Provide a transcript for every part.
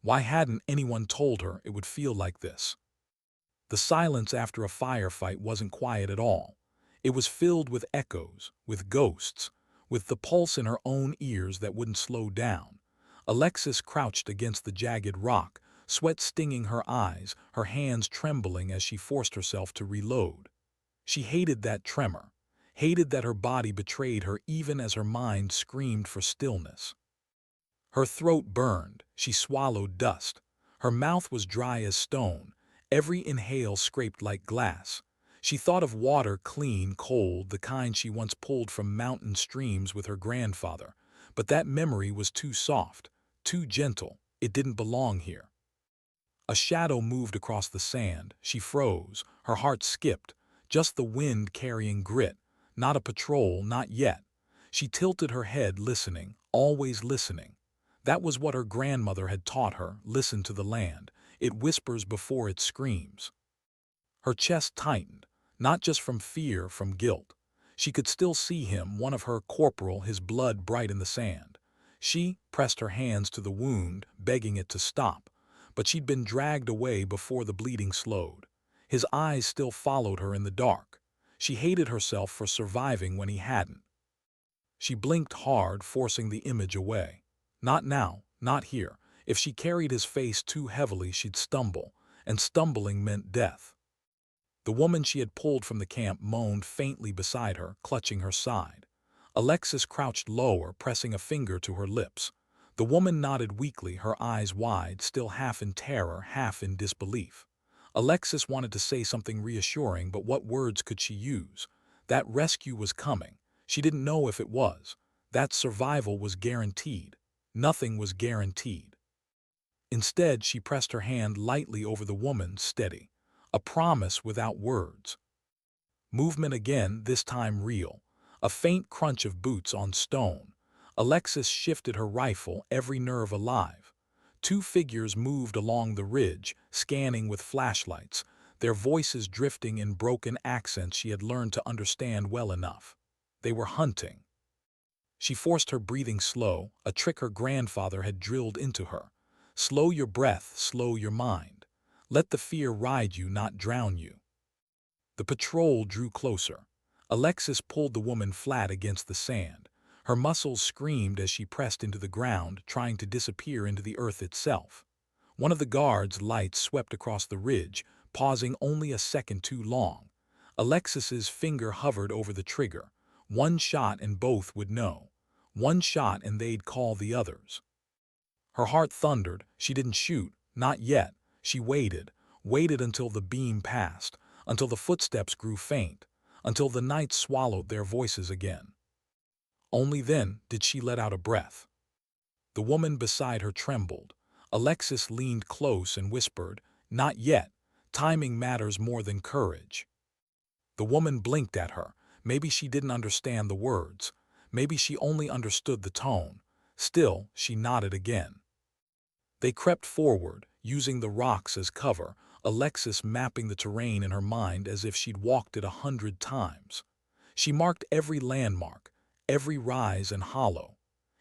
Why hadn't anyone told her it would feel like this? The silence after a firefight wasn't quiet at all. It was filled with echoes, with ghosts, with the pulse in her own ears that wouldn't slow down. Alexis crouched against the jagged rock, sweat stinging her eyes, her hands trembling as she forced herself to reload. She hated that tremor, hated that her body betrayed her even as her mind screamed for stillness. Her throat burned, she swallowed dust. Her mouth was dry as stone, every inhale scraped like glass. She thought of water clean, cold, the kind she once pulled from mountain streams with her grandfather. But that memory was too soft, too gentle. It didn't belong here. A shadow moved across the sand. She froze, her heart skipped, just the wind carrying grit. Not a patrol, not yet. She tilted her head, listening, always listening. That was what her grandmother had taught her: listen to the land. It whispers before it screams. Her chest tightened, not just from fear, from guilt. She could still see him, one of her corporal, his blood bright in the sand. She pressed her hands to the wound, begging it to stop, but she'd been dragged away before the bleeding slowed. His eyes still followed her in the dark. She hated herself for surviving when he hadn't. She blinked hard, forcing the image away. Not now, not here. If she carried his face too heavily, she'd stumble, and stumbling meant death. The woman she had pulled from the camp moaned faintly beside her, clutching her side. Alexis crouched lower, pressing a finger to her lips. The woman nodded weakly, her eyes wide, still half in terror, half in disbelief. Alexis wanted to say something reassuring, but what words could she use? That rescue was coming. She didn't know if it was. That survival was guaranteed. Nothing was guaranteed. Instead, she pressed her hand lightly over the woman's, steady. A promise without words. Movement again, this time real. A faint crunch of boots on stone. Alexis shifted her rifle, every nerve alive. Two figures moved along the ridge, scanning with flashlights, their voices drifting in broken accents she had learned to understand well enough. They were hunting. She forced her breathing slow, a trick her grandfather had drilled into her. Slow your breath, slow your mind. Let the fear ride you, not drown you. The patrol drew closer. Alexis pulled the woman flat against the sand. Her muscles screamed as she pressed into the ground, trying to disappear into the earth itself. One of the guards' lights swept across the ridge, pausing only a second too long. Alexis's finger hovered over the trigger. One shot and both would know. One shot and they'd call the others. Her heart thundered. She didn't shoot, not yet. She waited, waited until the beam passed, until the footsteps grew faint, until the night swallowed their voices again. Only then did she let out a breath. The woman beside her trembled. Alexis leaned close and whispered, "Not yet. Timing matters more than courage." The woman blinked at her. Maybe she didn't understand the words. Maybe she only understood the tone. Still, she nodded again. They crept forward, using the rocks as cover, Alexis mapping the terrain in her mind as if she'd walked it 100 times. She marked every landmark, every rise and hollow.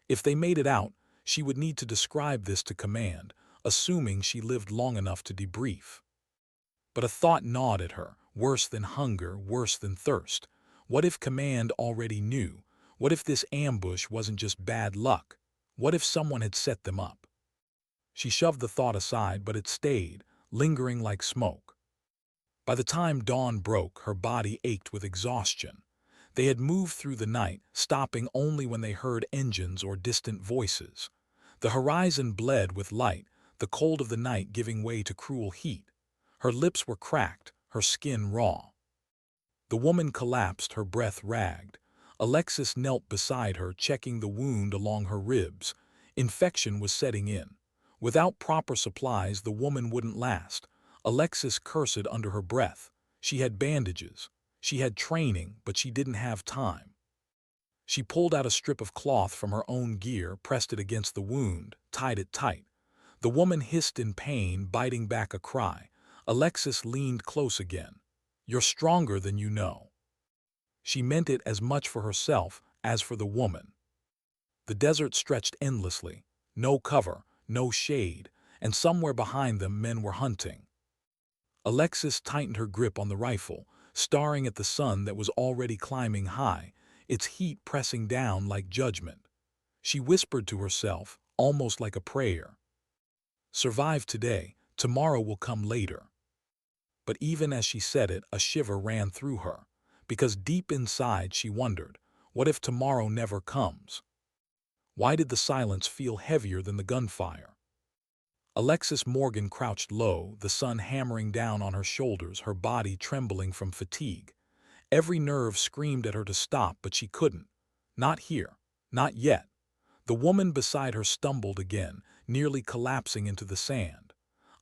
If they made it out, she would need to describe this to command, assuming she lived long enough to debrief. But a thought gnawed at her, worse than hunger, worse than thirst. What if command already knew? What if this ambush wasn't just bad luck? What if someone had set them up? She shoved the thought aside, but it stayed, lingering like smoke. By the time dawn broke, her body ached with exhaustion. They had moved through the night, stopping only when they heard engines or distant voices. The horizon bled with light, the cold of the night giving way to cruel heat. Her lips were cracked, her skin raw. The woman collapsed, her breath ragged. Alexis knelt beside her, checking the wound along her ribs. Infection was setting in. Without proper supplies, the woman wouldn't last. Alexis cursed under her breath. She had bandages. She had training, but she didn't have time. She pulled out a strip of cloth from her own gear, pressed it against the wound, tied it tight. The woman hissed in pain, biting back a cry. Alexis leaned close again. "You're stronger than you know." She meant it as much for herself as for the woman. The desert stretched endlessly. No cover, no shade, and somewhere behind them men were hunting. Alexis tightened her grip on the rifle, staring at the sun that was already climbing high, its heat pressing down like judgment. She whispered to herself, almost like a prayer. Survive today, tomorrow will come later. But even as she said it, a shiver ran through her, because deep inside she wondered, what if tomorrow never comes? Why did the silence feel heavier than the gunfire? Alexis Morgan crouched low, the sun hammering down on her shoulders, her body trembling from fatigue. Every nerve screamed at her to stop, but she couldn't. Not here. Not yet. The woman beside her stumbled again, nearly collapsing into the sand.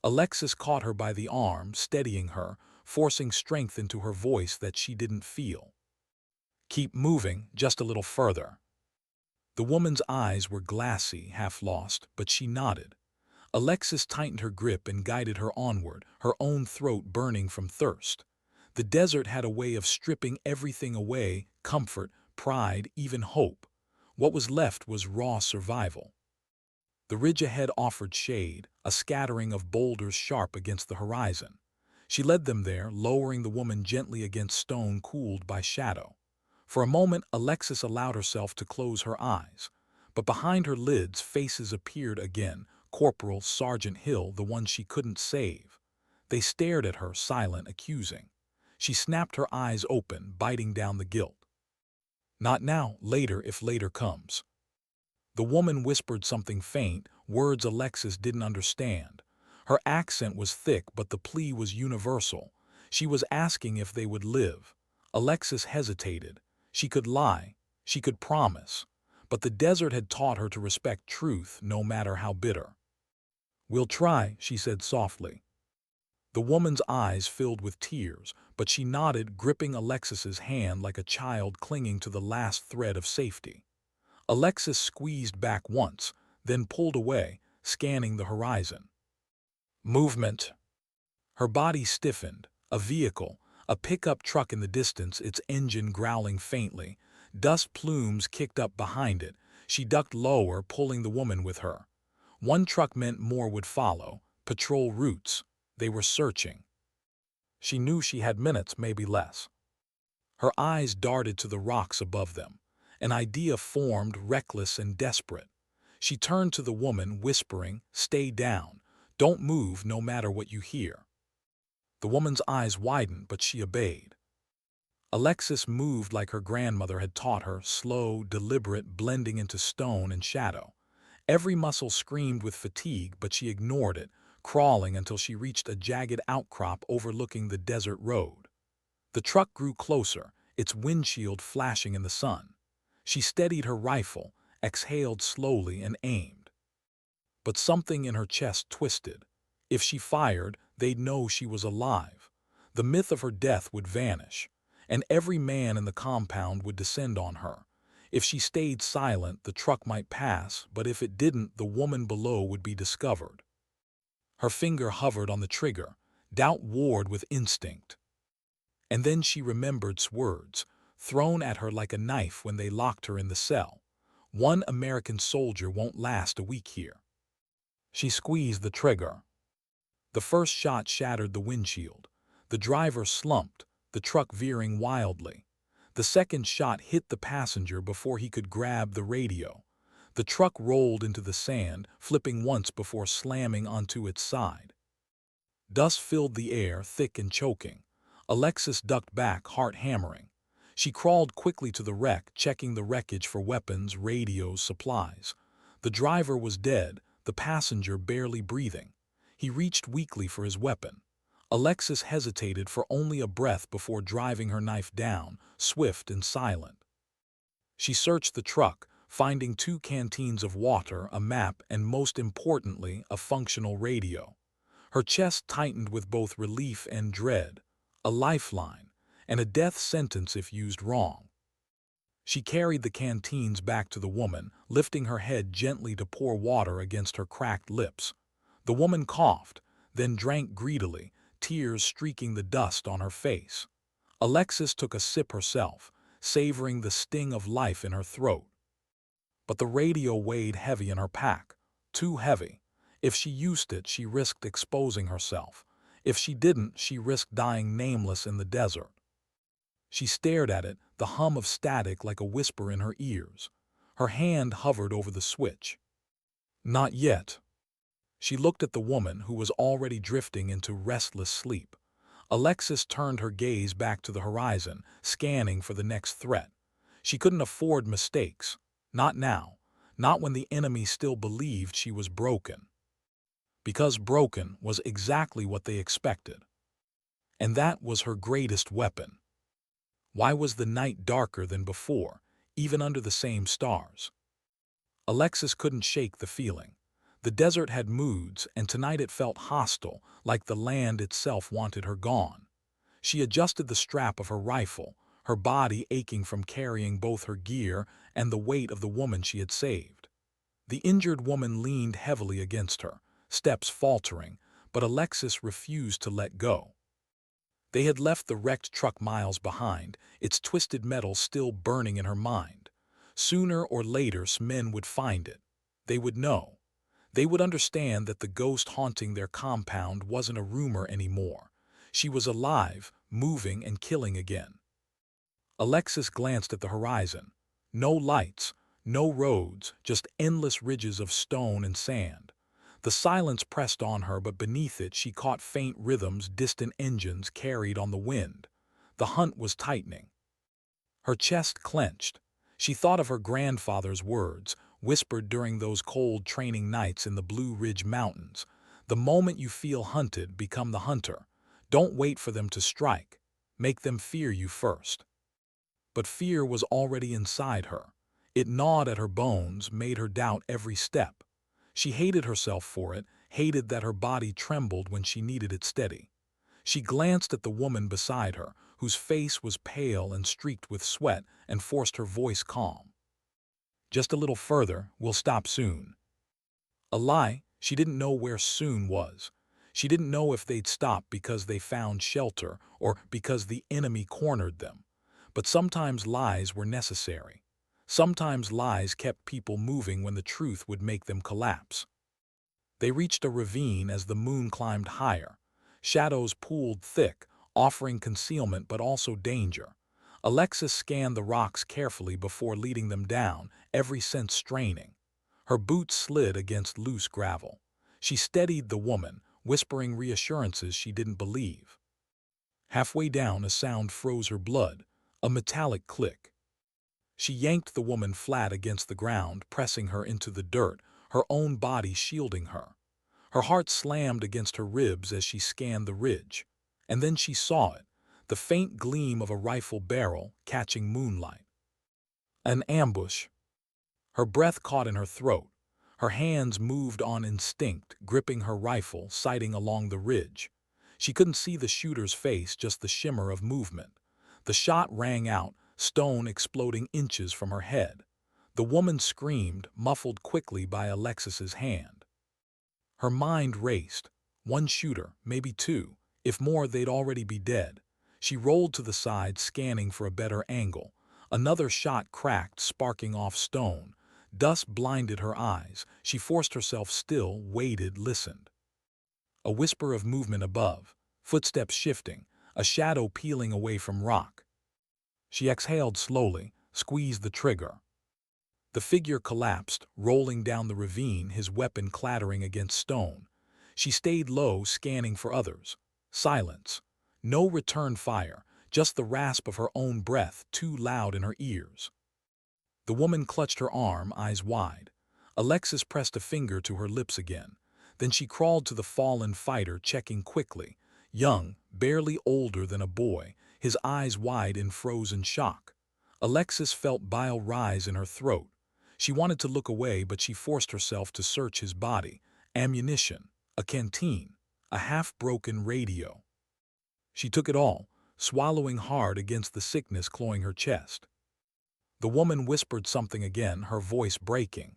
Alexis caught her by the arm, steadying her, forcing strength into her voice that she didn't feel. Keep moving, just a little further. The woman's eyes were glassy, half lost, but she nodded. Alexis tightened her grip and guided her onward, her own throat burning from thirst. The desert had a way of stripping everything away, comfort, pride, even hope. What was left was raw survival. The ridge ahead offered shade, a scattering of boulders sharp against the horizon. She led them there, lowering the woman gently against stone cooled by shadow. For a moment, Alexis allowed herself to close her eyes. But behind her lids, faces appeared again, Corporal, Sergeant Hill, the one she couldn't save. They stared at her, silent, accusing. She snapped her eyes open, biting down the guilt. Not now, later if later comes. The woman whispered something faint, words Alexis didn't understand. Her accent was thick, but the plea was universal. She was asking if they would live. Alexis hesitated. She could lie. She could promise. But the desert had taught her to respect truth, no matter how bitter. "We'll try," she said softly. The woman's eyes filled with tears, but she nodded, gripping Alexis's hand like a child clinging to the last thread of safety. Alexis squeezed back once, then pulled away, scanning the horizon. Movement. Her body stiffened. A vehicle, a pickup truck in the distance, its engine growling faintly. Dust plumes kicked up behind it. She ducked lower, pulling the woman with her. One truck meant more would follow. Patrol routes. They were searching. She knew she had minutes, maybe less. Her eyes darted to the rocks above them. An idea formed, reckless and desperate. She turned to the woman, whispering, "Stay down. Don't move no matter what you hear." The woman's eyes widened, but she obeyed. Alexis moved like her grandmother had taught her, slow, deliberate, blending into stone and shadow. Every muscle screamed with fatigue, but she ignored it, crawling until she reached a jagged outcrop overlooking the desert road. The truck grew closer, its windshield flashing in the sun. She steadied her rifle, exhaled slowly, and aimed. But something in her chest twisted. If she fired, they'd know she was alive. The myth of her death would vanish, and every man in the compound would descend on her. If she stayed silent, the truck might pass, but if it didn't, the woman below would be discovered. Her finger hovered on the trigger. Doubt warred with instinct. And then she remembered words, thrown at her like a knife when they locked her in the cell. "One American soldier won't last a week here." She squeezed the trigger. The first shot shattered the windshield. The driver slumped, the truck veering wildly. The second shot hit the passenger before he could grab the radio. The truck rolled into the sand, flipping once before slamming onto its side. Dust filled the air, thick and choking. Alexis ducked back, heart hammering. She crawled quickly to the wreck, checking the wreckage for weapons, radios, supplies. The driver was dead, the passenger barely breathing. He reached weakly for his weapon. Alexis hesitated for only a breath before driving her knife down, swift and silent. She searched the truck, finding 2 canteens of water, a map, and most importantly, a functional radio. Her chest tightened with both relief and dread. A lifeline, and a death sentence if used wrong. She carried the canteens back to the woman, lifting her head gently to pour water against her cracked lips. The woman coughed, then drank greedily, tears streaking the dust on her face. Alexis took a sip herself, savoring the sting of life in her throat. But the radio weighed heavy in her pack, too heavy. If she used it, she risked exposing herself. If she didn't, she risked dying nameless in the desert. She stared at it, the hum of static like a whisper in her ears. Her hand hovered over the switch. Not yet. She looked at the woman who was already drifting into restless sleep. Alexis turned her gaze back to the horizon, scanning for the next threat. She couldn't afford mistakes. Not now. Not when the enemy still believed she was broken. Because broken was exactly what they expected. And that was her greatest weapon. Why was the night darker than before, even under the same stars? Alexis couldn't shake the feeling. The desert had moods, and tonight it felt hostile, like the land itself wanted her gone. She adjusted the strap of her rifle, her body aching from carrying both her gear and the weight of the woman she had saved. The injured woman leaned heavily against her, steps faltering, but Alexis refused to let go. They had left the wrecked truck miles behind, its twisted metal still burning in her mind. Sooner or later, men would find it. They would know. They would understand that the ghost haunting their compound wasn't a rumor anymore. She was alive, moving and killing again. Alexis glanced at the horizon. No lights, no roads, just endless ridges of stone and sand. The silence pressed on her, but beneath it she caught faint rhythms distant engines carried on the wind. The hunt was tightening. Her chest clenched. She thought of her grandfather's words, whispered during those cold training nights in the Blue Ridge Mountains. The moment you feel hunted, become the hunter. Don't wait for them to strike. Make them fear you first. But fear was already inside her. It gnawed at her bones, made her doubt every step. She hated herself for it, hated that her body trembled when she needed it steady. She glanced at the woman beside her, whose face was pale and streaked with sweat, and forced her voice calm. Just a little further, we'll stop soon. A lie, she didn't know where soon was. She didn't know if they'd stop because they found shelter or because the enemy cornered them. But sometimes lies were necessary. Sometimes lies kept people moving when the truth would make them collapse. They reached a ravine as the moon climbed higher. Shadows pooled thick, offering concealment but also danger. Alexis scanned the rocks carefully before leading them down, every sense straining. Her boots slid against loose gravel. She steadied the woman, whispering reassurances she didn't believe. Halfway down, a sound froze her blood, a metallic click. She yanked the woman flat against the ground, pressing her into the dirt, her own body shielding her. Her heart slammed against her ribs as she scanned the ridge. And then she saw it, the faint gleam of a rifle barrel catching moonlight. An ambush. Her breath caught in her throat. Her hands moved on instinct, gripping her rifle, sighting along the ridge. She couldn't see the shooter's face, just the shimmer of movement. The shot rang out, stone exploding inches from her head. The woman screamed, muffled quickly by Alexis's hand. Her mind raced. One shooter, maybe two. If more, they'd already be dead. She rolled to the side, scanning for a better angle. Another shot cracked, sparking off stone. Dust blinded her eyes. She forced herself still, waited, listened. A whisper of movement above, footsteps shifting, a shadow peeling away from rock. She exhaled slowly, squeezed the trigger. The figure collapsed, rolling down the ravine, his weapon clattering against stone. She stayed low, scanning for others. Silence. No return fire, just the rasp of her own breath, too loud in her ears. The woman clutched her arm, eyes wide. Alexis pressed a finger to her lips again. Then she crawled to the fallen fighter, checking quickly. Young, barely older than a boy, his eyes wide in frozen shock. Alexis felt bile rise in her throat. She wanted to look away, but she forced herself to search his body. Ammunition, a canteen, a half-broken radio. She took it all, swallowing hard against the sickness clawing her chest. The woman whispered something again, her voice breaking.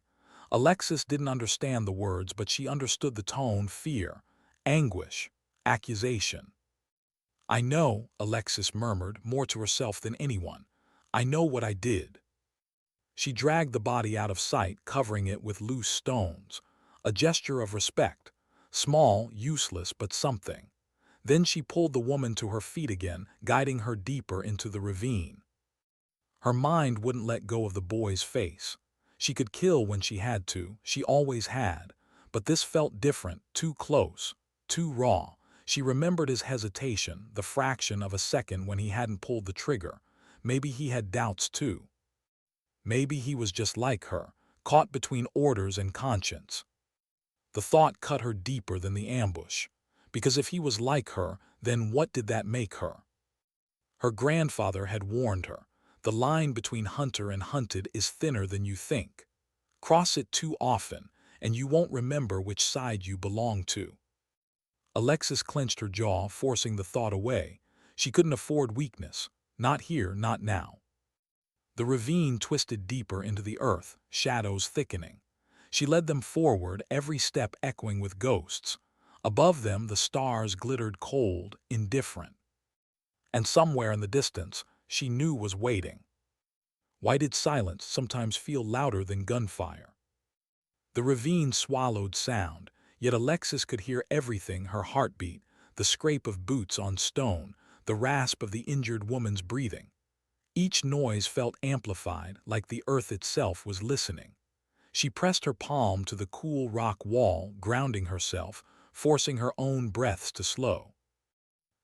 Alexis didn't understand the words, but she understood the tone: fear, anguish, accusation. "I know," Alexis murmured, more to herself than anyone. "I know what I did." She dragged the body out of sight, covering it with loose stones. a gesture of respect. Small, useless, but something. Then she pulled the woman to her feet again, guiding her deeper into the ravine. Her mind wouldn't let go of the boy's face. She could kill when she had to, she always had. But this felt different, too close, too raw. She remembered his hesitation, the fraction of a second when he hadn't pulled the trigger. Maybe he had doubts too. Maybe he was just like her, caught between orders and conscience. The thought cut her deeper than the ambush. Because if he was like her, then what did that make her? Her grandfather had warned her. The line between hunter and hunted is thinner than you think. Cross it too often, and you won't remember which side you belong to. Alexis clenched her jaw, forcing the thought away. She couldn't afford weakness. Not here, not now. The ravine twisted deeper into the earth, shadows thickening. She led them forward, every step echoing with ghosts. Above them, the stars glittered cold, indifferent. And somewhere in the distance, she knew was waiting. Why did silence sometimes feel louder than gunfire? The ravine swallowed sound, yet Alexis could hear everything: her heartbeat, the scrape of boots on stone, the rasp of the injured woman's breathing. Each noise felt amplified, like the earth itself was listening. She pressed her palm to the cool rock wall, grounding herself, forcing her own breaths to slow.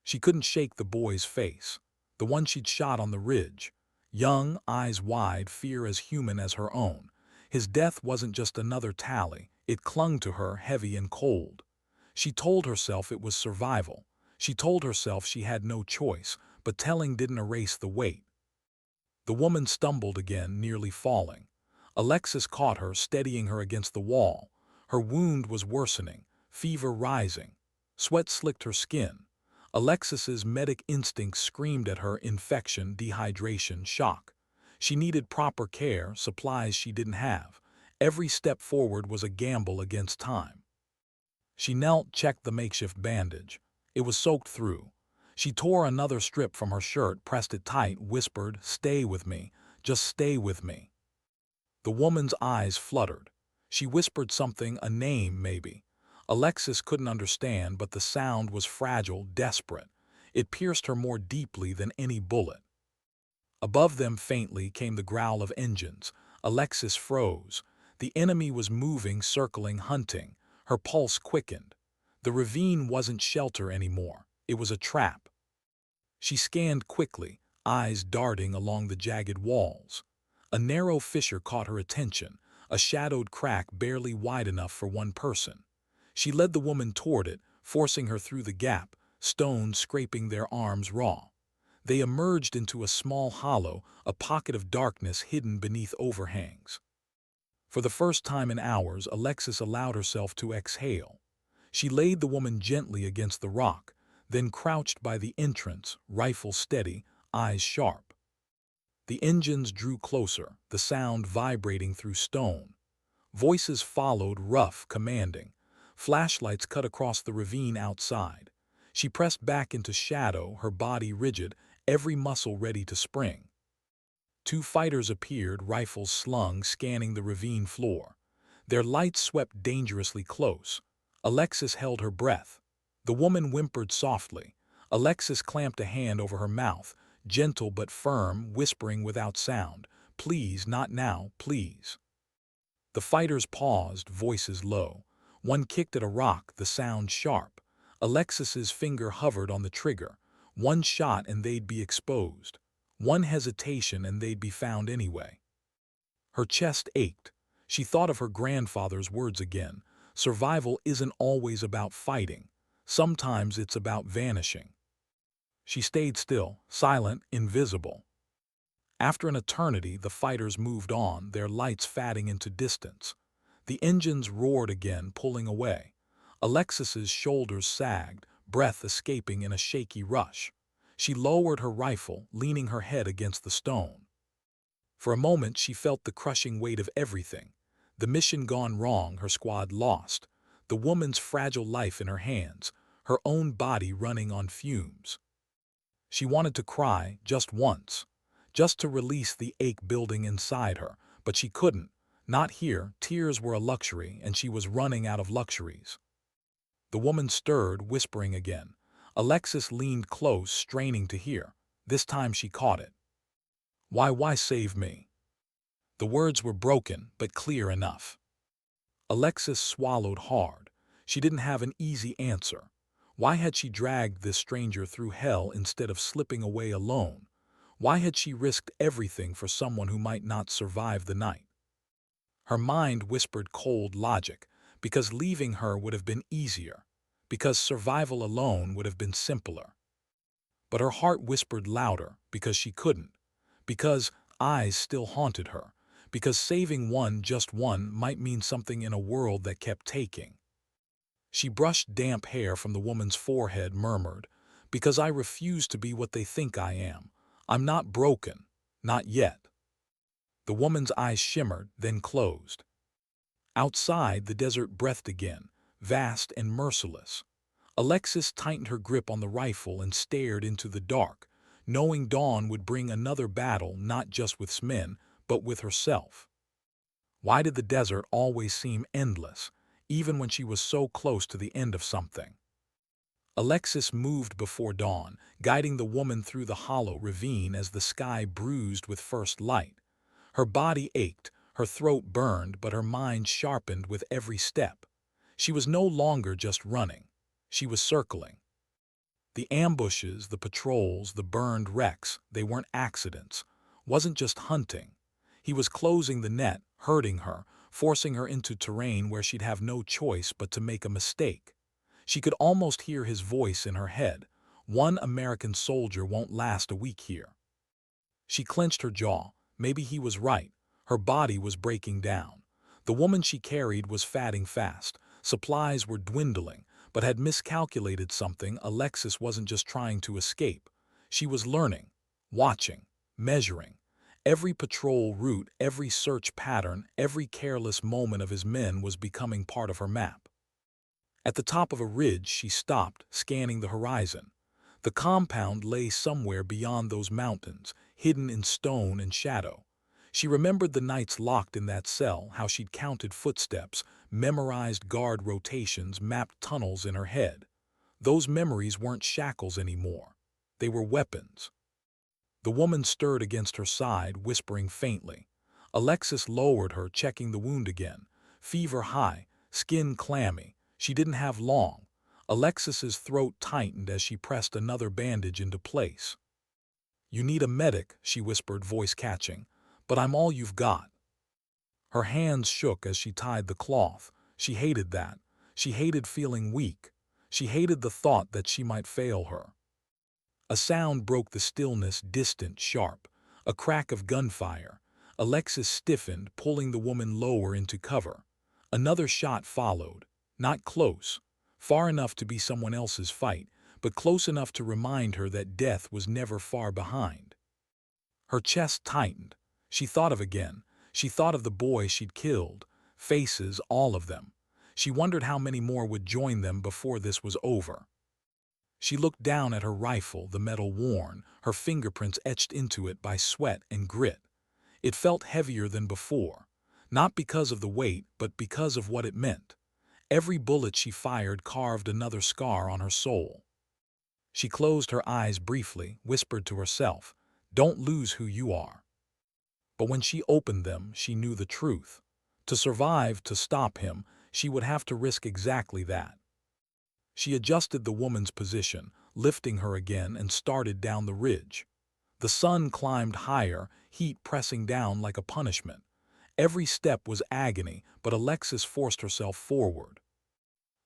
She couldn't shake the boy's face, the one she'd shot on the ridge. Young, eyes wide, fear as human as her own. His death wasn't just another tally, it clung to her, heavy and cold. She told herself it was survival. She told herself she had no choice, but telling didn't erase the weight. The woman stumbled again, nearly falling. Alexis caught her, steadying her against the wall. Her wound was worsening, fever rising. Sweat slicked her skin. Alexis's medic instincts screamed at her: infection, dehydration, shock. She needed proper care, supplies she didn't have. Every step forward was a gamble against time. She knelt, checked the makeshift bandage. It was soaked through. She tore another strip from her shirt, pressed it tight, whispered, "Stay with me, just stay with me." The woman's eyes fluttered. She whispered something, a name maybe. Alexis couldn't understand, but the sound was fragile, desperate. It pierced her more deeply than any bullet. Above them faintly came the growl of engines. Alexis froze. The enemy was moving, circling, hunting. Her pulse quickened. The ravine wasn't shelter anymore. It was a trap. She scanned quickly, eyes darting along the jagged walls. A narrow fissure caught her attention, a shadowed crack barely wide enough for one person. She led the woman toward it, forcing her through the gap, stones scraping their arms raw. They emerged into a small hollow, a pocket of darkness hidden beneath overhangs. For the first time in hours, Alexis allowed herself to exhale. She laid the woman gently against the rock, then crouched by the entrance, rifle steady, eyes sharp. The engines drew closer, the sound vibrating through stone. Voices followed, rough, commanding. Flashlights cut across the ravine outside. She pressed back into shadow, her body rigid, every muscle ready to spring. Two fighters appeared, rifles slung, scanning the ravine floor. Their lights swept dangerously close. Alexis held her breath. The woman whimpered softly. Alexis clamped a hand over her mouth, gentle but firm, whispering without sound, "Please, not now, please." The fighters paused, voices low. One kicked at a rock, the sound sharp. Alexis's finger hovered on the trigger. One shot and they'd be exposed. One hesitation and they'd be found anyway. Her chest ached. She thought of her grandfather's words again. Survival isn't always about fighting. Sometimes it's about vanishing. She stayed still, silent, invisible. After an eternity, the fighters moved on, their lights fading into distance. The engines roared again, pulling away. Alexis's shoulders sagged, breath escaping in a shaky rush. She lowered her rifle, leaning her head against the stone. For a moment she felt the crushing weight of everything. The mission gone wrong, her squad lost. The woman's fragile life in her hands, her own body running on fumes. She wanted to cry, just once. Just to release the ache building inside her, but she couldn't. Not here, tears were a luxury, and she was running out of luxuries. The woman stirred, whispering again. Alexis leaned close, straining to hear. This time she caught it. Why save me?" The words were broken, but clear enough. Alexis swallowed hard. She didn't have an easy answer. Why had she dragged this stranger through hell instead of slipping away alone? Why had she risked everything for someone who might not survive the night? Her mind whispered cold logic, because leaving her would have been easier, because survival alone would have been simpler. But her heart whispered louder, because she couldn't, because eyes still haunted her, because saving one, just one, might mean something in a world that kept taking. She brushed damp hair from the woman's forehead, murmured, "Because I refuse to be what they think I am. I'm not broken. Not yet." The woman's eyes shimmered, then closed. Outside, the desert breathed again, vast and merciless. Alexis tightened her grip on the rifle and stared into the dark, knowing dawn would bring another battle, not just with men, but with herself. Why did the desert always seem endless, even when she was so close to the end of something? Alexis moved before dawn, guiding the woman through the hollow ravine as the sky bruised with first light. Her body ached, her throat burned, but her mind sharpened with every step. She was no longer just running. She was circling. The ambushes, the patrols, the burned wrecks, they weren't accidents. Wasn't just hunting. He was closing the net, hurting her, forcing her into terrain where she'd have no choice but to make a mistake. She could almost hear his voice in her head. One American soldier won't last a week here. She clenched her jaw. Maybe he was right. Her body was breaking down. The woman she carried was fatting fast. Supplies were dwindling, but had miscalculated something. Alexis wasn't just trying to escape. She was learning, watching, measuring. Every patrol route, every search pattern, every careless moment of his men was becoming part of her map. At the top of a ridge, she stopped, scanning the horizon. The compound lay somewhere beyond those mountains, hidden in stone and shadow. She remembered the nights locked in that cell, how she'd counted footsteps, memorized guard rotations, mapped tunnels in her head. Those memories weren't shackles anymore. They were weapons. The woman stirred against her side, whispering faintly. Alexis lowered her, checking the wound again. Fever high, skin clammy. She didn't have long. Alexis's throat tightened as she pressed another bandage into place. "You need a medic," she whispered, voice catching. "But I'm all you've got." Her hands shook as she tied the cloth. She hated that. She hated feeling weak. She hated the thought that she might fail her. A sound broke the stillness, distant, sharp. A crack of gunfire. Alexis stiffened, pulling the woman lower into cover. Another shot followed. Not close. Far enough to be someone else's fight, but close enough to remind her that death was never far behind. Her chest tightened. She thought of again. She thought of the boy she'd killed. Faces, all of them. She wondered how many more would join them before this was over. She looked down at her rifle, the metal worn, her fingerprints etched into it by sweat and grit. It felt heavier than before, not because of the weight, but because of what it meant. Every bullet she fired carved another scar on her soul. She closed her eyes briefly, whispered to herself, "Don't lose who you are." But when she opened them, she knew the truth. To survive, to stop him, she would have to risk exactly that. She adjusted the woman's position, lifting her again, and started down the ridge. The sun climbed higher, heat pressing down like a punishment. Every step was agony, but Alexis forced herself forward.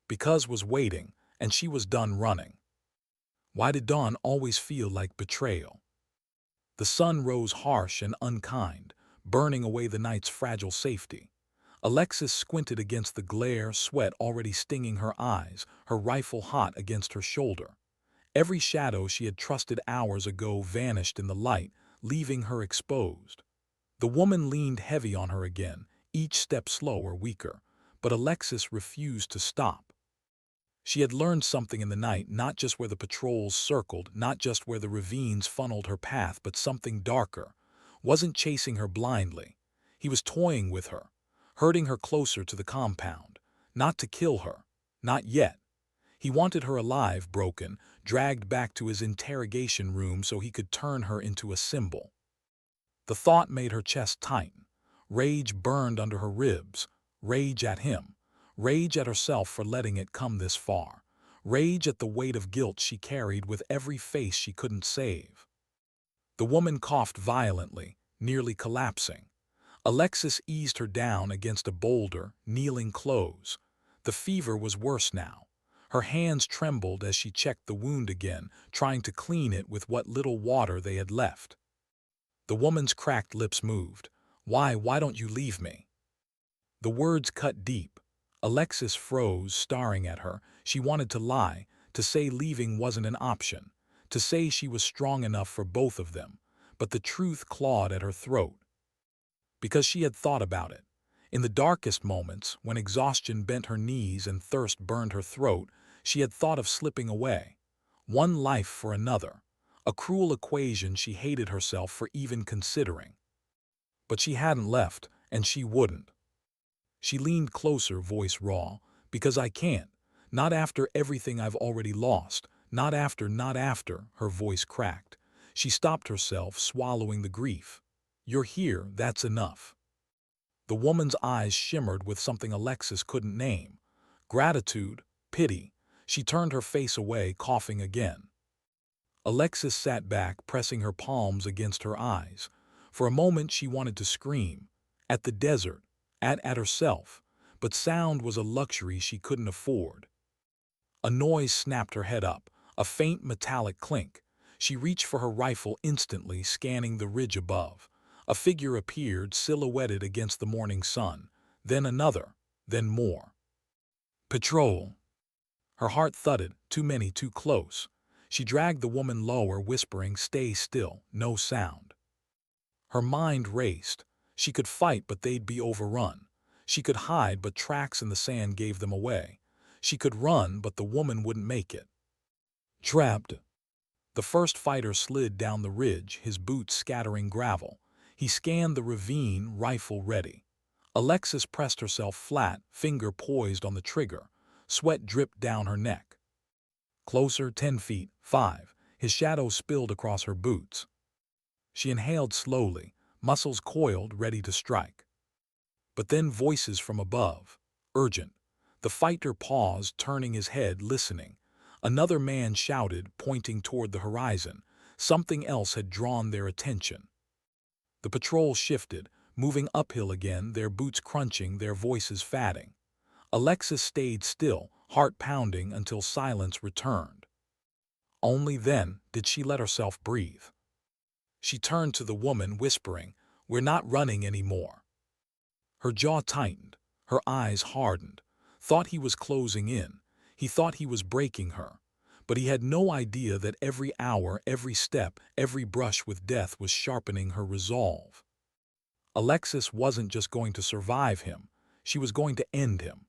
Because was waiting, and she was done running. Why did dawn always feel like betrayal? The sun rose harsh and unkind, burning away the night's fragile safety. Alexis squinted against the glare, sweat already stinging her eyes, her rifle hot against her shoulder. Every shadow she had trusted hours ago vanished in the light, leaving her exposed. The woman leaned heavy on her again, each step slower, weaker, but Alexis refused to stop. She had learned something in the night, not just where the patrols circled, not just where the ravines funneled her path, but something darker. Wasn't chasing her blindly. He was toying with her, herding her closer to the compound. Not to kill her. Not yet. He wanted her alive, broken, dragged back to his interrogation room so he could turn her into a symbol. The thought made her chest tighten. Rage burned under her ribs. Rage at him. Rage at herself for letting it come this far. Rage at the weight of guilt she carried with every face she couldn't save. The woman coughed violently, nearly collapsing. Alexis eased her down against a boulder, kneeling close. The fever was worse now. Her hands trembled as she checked the wound again, trying to clean it with what little water they had left. The woman's cracked lips moved. Why don't you leave me?" The words cut deep. Alexis froze, staring at her. She wanted to lie, to say leaving wasn't an option, to say she was strong enough for both of them, but the truth clawed at her throat. Because she had thought about it. In the darkest moments, when exhaustion bent her knees and thirst burned her throat, she had thought of slipping away. One life for another. A cruel equation she hated herself for even considering. But she hadn't left, and she wouldn't. She leaned closer, voice raw. "Because I can't. Not after everything I've already lost. Not after, her voice cracked. She stopped herself, swallowing the grief. "You're here, that's enough." The woman's eyes shimmered with something Alexis couldn't name. Gratitude, pity. She turned her face away, coughing again. Alexis sat back, pressing her palms against her eyes. For a moment she wanted to scream. At the desert. At herself. But sound was a luxury she couldn't afford. A noise snapped her head up. A faint metallic clink. She reached for her rifle instantly, scanning the ridge above. A figure appeared, silhouetted against the morning sun. Then another. Then more. "Patrol." Her heart thudded. Too many, too close. She dragged the woman lower, whispering, "Stay still, no sound." Her mind raced. She could fight, but they'd be overrun. She could hide, but tracks in the sand gave them away. She could run, but the woman wouldn't make it. Trapped. The first fighter slid down the ridge, his boots scattering gravel. He scanned the ravine, rifle ready. Alexis pressed herself flat, finger poised on the trigger. Sweat dripped down her neck. Closer, 10 feet, 5. His shadow spilled across her boots. She inhaled slowly, muscles coiled, ready to strike. But then voices from above. Urgent. The fighter paused, turning his head, listening. Another man shouted, pointing toward the horizon. Something else had drawn their attention. The patrol shifted, moving uphill again, their boots crunching, their voices fatting. Alexis stayed still, heart pounding, until silence returned. Only then did she let herself breathe. She turned to the woman, whispering, "We're not running anymore." Her jaw tightened, her eyes hardened. Thought he was closing in. He thought he was breaking her. But he had no idea that every hour, every step, every brush with death was sharpening her resolve. Alexis wasn't just going to survive him. She was going to end him.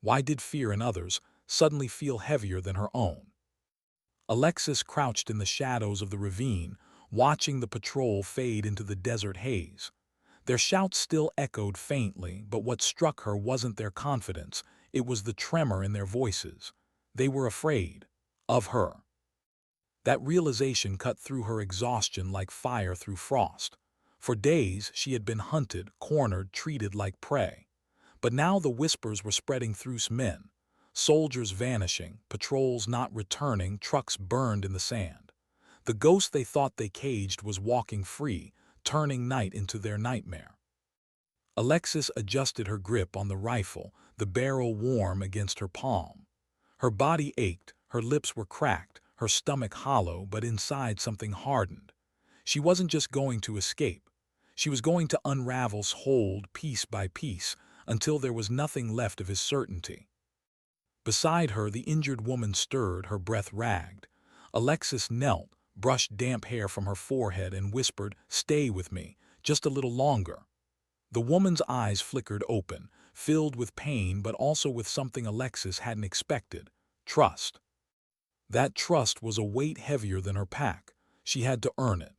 Why did fear in others suddenly feel heavier than her own? Alexis crouched in the shadows of the ravine, watching the patrol fade into the desert haze. Their shouts still echoed faintly, but what struck her wasn't their confidence, it was the tremor in their voices. They were afraid. Of her. That realization cut through her exhaustion like fire through frost. For days she had been hunted, cornered, treated like prey. But now the whispers were spreading through men. Soldiers vanishing, patrols not returning, trucks burned in the sand. The ghost they thought they caged was walking free, turning night into their nightmare. Alexis adjusted her grip on the rifle, the barrel warm against her palm. Her body ached, her lips were cracked, her stomach hollow, but inside something hardened. She wasn't just going to escape. She was going to unravel, hold, piece by piece, until there was nothing left of his certainty. Beside her, the injured woman stirred, her breath ragged. Alexis knelt, brushed damp hair from her forehead, and whispered, "Stay with me, just a little longer." The woman's eyes flickered open, filled with pain but also with something Alexis hadn't expected: trust. That trust was a weight heavier than her pack. She had to earn it.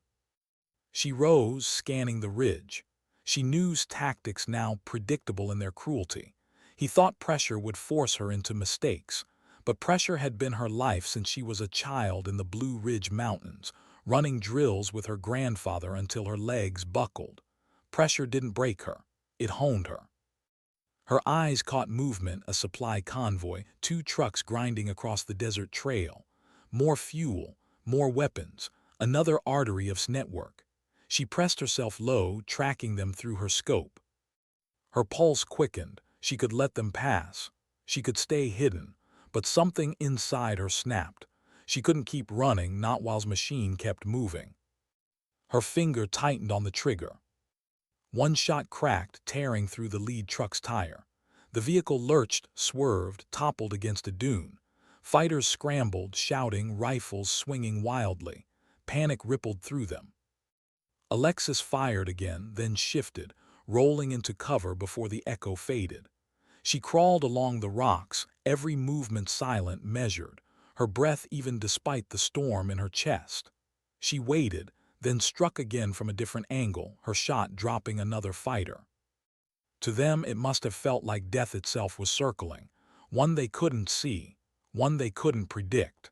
She rose, scanning the ridge. She knew tactics now predictable in their cruelty. He thought pressure would force her into mistakes, but pressure had been her life since she was a child in the Blue Ridge Mountains, running drills with her grandfather until her legs buckled. Pressure didn't break her, it honed her. Her eyes caught movement, a supply convoy, 2 trucks grinding across the desert trail. More fuel, more weapons, another artery of network. She pressed herself low, tracking them through her scope. Her pulse quickened. She could let them pass. She could stay hidden, but something inside her snapped. She couldn't keep running, not while the machine kept moving. Her finger tightened on the trigger. One shot cracked, tearing through the lead truck's tire. The vehicle lurched, swerved, toppled against a dune. Fighters scrambled, shouting, rifles swinging wildly. Panic rippled through them. Alexis fired again, then shifted, rolling into cover before the echo faded. She crawled along the rocks, every movement silent, measured, her breath even despite the storm in her chest. She waited, then struck again from a different angle, her shot dropping another fighter. To them it must have felt like death itself was circling, one they couldn't see, one they couldn't predict.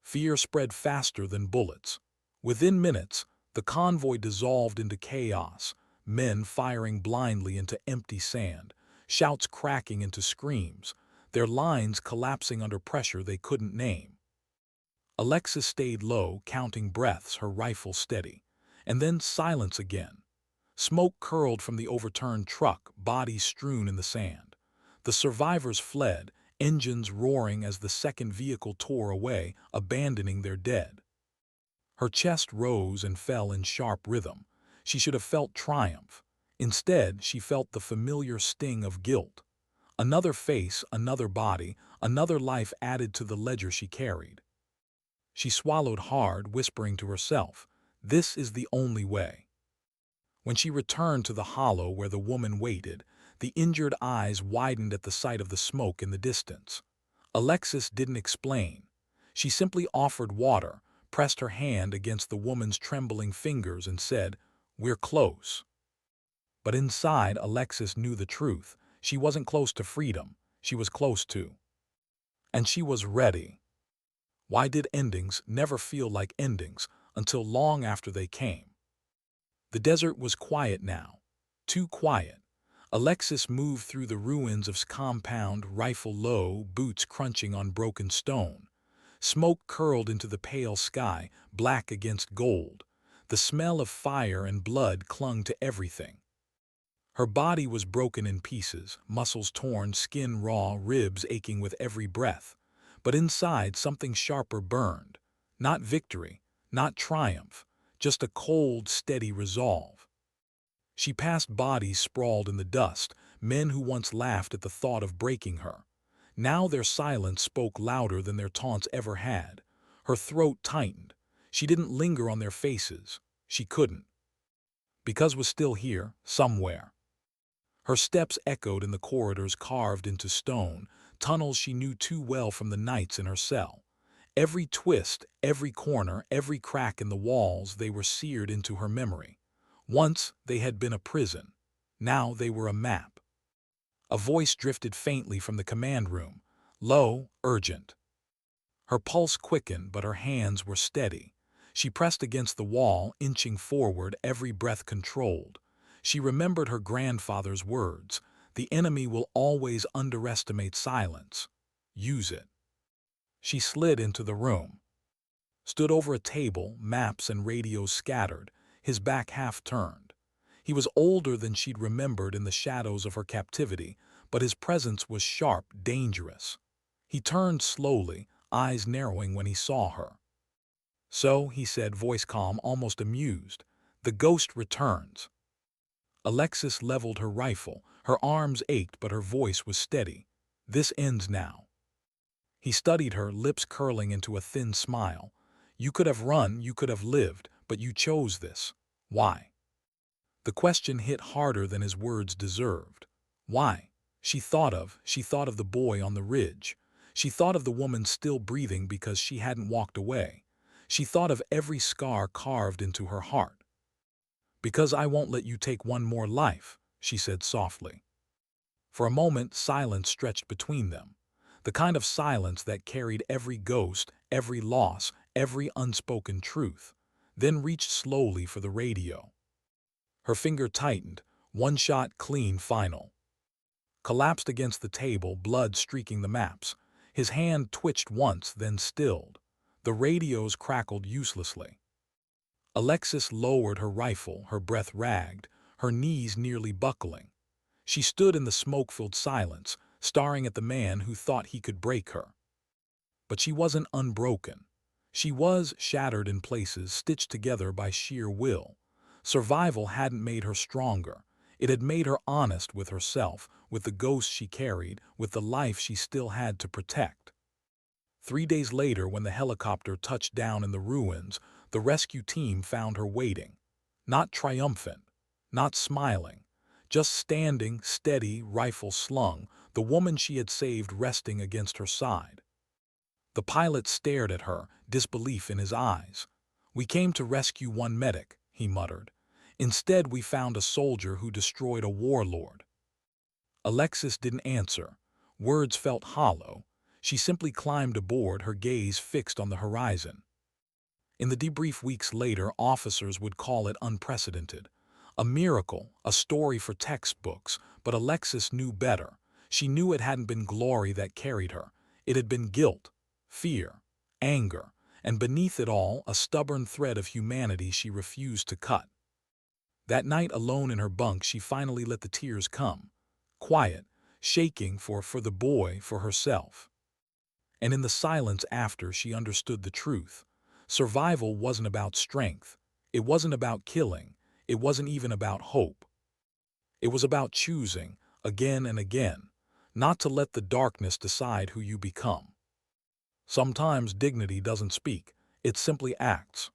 Fear spread faster than bullets. Within minutes, the convoy dissolved into chaos, men firing blindly into empty sand, shouts cracking into screams, their lines collapsing under pressure they couldn't name. Alexis stayed low, counting breaths, her rifle steady. And then silence again. Smoke curled from the overturned truck, bodies strewn in the sand. The survivors fled, engines roaring as the second vehicle tore away, abandoning their dead. Her chest rose and fell in sharp rhythm. She should have felt triumph. Instead, she felt the familiar sting of guilt. Another face, another body, another life added to the ledger she carried. She swallowed hard, whispering to herself, "This is the only way." When she returned to the hollow where the woman waited, the injured eyes widened at the sight of the smoke in the distance. Alexis didn't explain. She simply offered water, pressed her hand against the woman's trembling fingers and said, "We're close." But inside, Alexis knew the truth. She wasn't close to freedom. She was close to. And she was ready. Why did endings never feel like endings until long after they came? The desert was quiet now. Too quiet. Alexis moved through the ruins of his compound, rifle low, boots crunching on broken stone. Smoke curled into the pale sky, black against gold. The smell of fire and blood clung to everything. Her body was broken in pieces, muscles torn, skin raw, ribs aching with every breath. But inside, something sharper burned. Not victory, not triumph, just a cold, steady resolve. She passed bodies sprawled in the dust, men who once laughed at the thought of breaking her. Now their silence spoke louder than their taunts ever had. Her throat tightened. She didn't linger on their faces. She couldn't. Because was still here, somewhere. Her steps echoed in the corridors carved into stone, tunnels she knew too well from the nights in her cell. Every twist, every corner, every crack in the walls, they were seared into her memory. Once they had been a prison. Now they were a map. A voice drifted faintly from the command room, low, urgent. Her pulse quickened, but her hands were steady. She pressed against the wall, inching forward, every breath controlled. She remembered her grandfather's words, "The enemy will always underestimate silence. Use it." She slid into the room. Stood over a table, maps and radios scattered, his back half turned. He was older than she'd remembered in the shadows of her captivity, but his presence was sharp, dangerous. He turned slowly, eyes narrowing when he saw her. "So," he said, voice calm, almost amused, "the ghost returns." Alexis leveled her rifle. Her arms ached, but her voice was steady. "This ends now." He studied her, lips curling into a thin smile. "You could have run, you could have lived, but you chose this. Why?" The question hit harder than his words deserved. Why? She thought of the boy on the ridge. She thought of the woman still breathing because she hadn't walked away. She thought of every scar carved into her heart. "Because I won't let you take one more life," she said softly. For a moment, silence stretched between them, the kind of silence that carried every ghost, every loss, every unspoken truth, then reached slowly for the radio. Her finger tightened, one shot clean final. Collapsed against the table, blood streaking the maps. His hand twitched once, then stilled. The radios crackled uselessly. Alexis lowered her rifle, her breath ragged, her knees nearly buckling. She stood in the smoke-filled silence, staring at the man who thought he could break her. But she wasn't unbroken. She was shattered in places, stitched together by sheer will. Survival hadn't made her stronger. It had made her honest with herself, with the ghosts she carried, with the life she still had to protect. 3 days later, when the helicopter touched down in the ruins, the rescue team found her waiting. Not triumphant, not smiling, just standing, steady, rifle slung, the woman she had saved resting against her side. The pilot stared at her, disbelief in his eyes. "We came to rescue one medic," he muttered. "Instead, we found a soldier who destroyed a warlord." Alexis didn't answer. Words felt hollow. She simply climbed aboard, her gaze fixed on the horizon. In the debrief weeks later, officers would call it unprecedented. A miracle, a story for textbooks, but Alexis knew better. She knew it hadn't been glory that carried her. It had been guilt, fear, anger, and beneath it all, a stubborn thread of humanity she refused to cut. That night, alone in her bunk, she finally let the tears come. Quiet, shaking for the boy, for herself. And in the silence after, she understood the truth. Survival wasn't about strength. It wasn't about killing. It wasn't even about hope. It was about choosing, again and again, not to let the darkness decide who you become. Sometimes dignity doesn't speak. It simply acts.